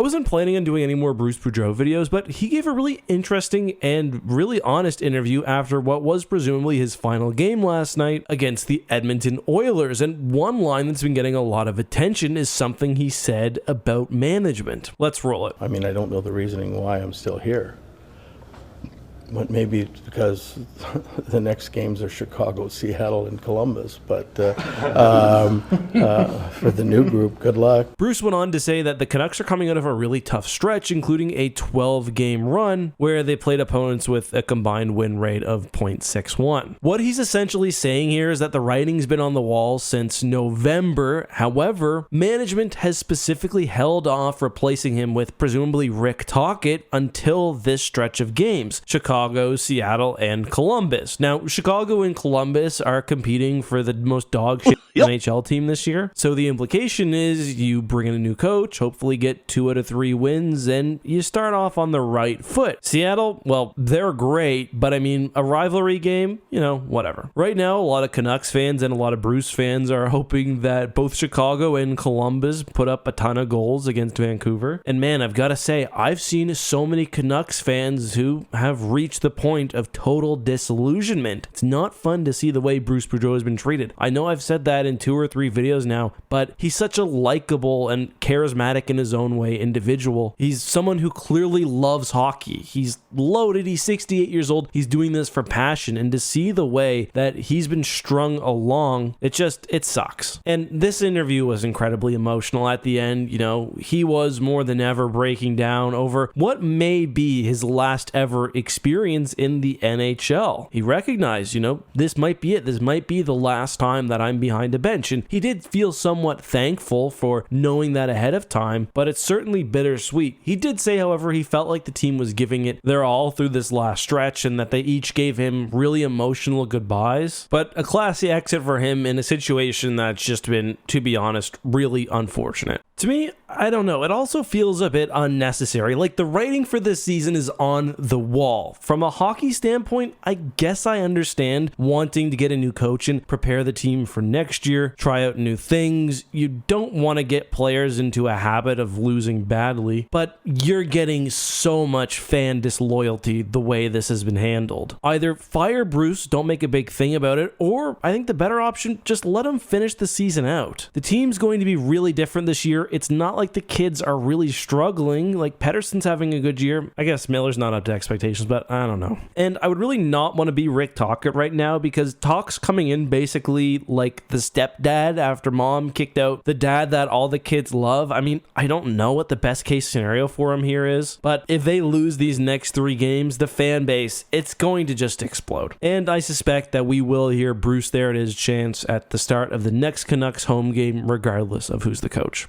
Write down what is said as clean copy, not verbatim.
wasn't planning on doing any more Bruce Boudreau videos, but he gave a really interesting and really honest interview after what was presumably his final game last night against the Edmonton Oilers. And one line that's been getting a lot of attention is something he said about management. Let's roll it. I mean, I don't know the reasoning why I'm still here. But maybe it's because the next games are Chicago, Seattle, and Columbus. But for the new group, good luck. Bruce went on to say that the Canucks are coming out of a really tough stretch, including a 12-game run where they played opponents with a combined win rate of .61. What he's essentially saying here is that the writing's been on the wall since November. However, management has specifically held off replacing him with presumably Rick Tocchet until this stretch of games. Chicago, Seattle, and Columbus. Now, Chicago and Columbus are competing for the most dog shit NHL team this year. So the implication is you bring in a new coach, hopefully get 2 out of 3 wins, and you start off on the right foot. Seattle, well, they're great, but I mean, a rivalry game, whatever. Right now, a lot of Canucks fans and a lot of Bruce fans are hoping that both Chicago and Columbus put up a ton of goals against Vancouver. And man, I've got to say, I've seen so many Canucks fans who have reached the point of total disillusionment. It's not fun to see the way Bruce Boudreau has been treated. I know I've said that in 2 or 3 videos now, but he's such a likable and charismatic in his own way individual. He's someone who clearly loves hockey. He's loaded. He's 68 years old. He's doing this for passion. And to see the way that he's been strung along, it sucks. And this interview was incredibly emotional at the end. He was more than ever breaking down over what may be his last ever experience in the NHL. He recognized, this might be it. This might be the last time that I'm behind a bench. And he did feel somewhat thankful for knowing that ahead of time, but it's certainly bittersweet. He did say, however, he felt like the team was giving it their all through this last stretch and that they each gave him really emotional goodbyes. But a classy exit for him in a situation that's just been, to be honest, really unfortunate. To me, I don't know. It also feels a bit unnecessary. Like the writing for this season is on the wall. From a hockey standpoint, I guess I understand wanting to get a new coach and prepare the team for next year, try out new things. You don't want to get players into a habit of losing badly, but you're getting so much fan disloyalty the way this has been handled. Either fire Bruce, don't make a big thing about it, or I think the better option, just let him finish the season out. The team's going to be really different this year. It's not like the kids are really struggling. Like Pettersson's having a good year. I guess Miller's not up to expectations, but I don't know. And I would really not want to be Rick Tocchet right now because Talk's coming in basically like the stepdad after mom kicked out the dad that all the kids love. I mean, I don't know what the best case scenario for him here is, but if they lose these next 3 games, the fan base, it's going to just explode. And I suspect that we will hear Bruce there at his chance at the start of the next Canucks home game, regardless of who's the coach.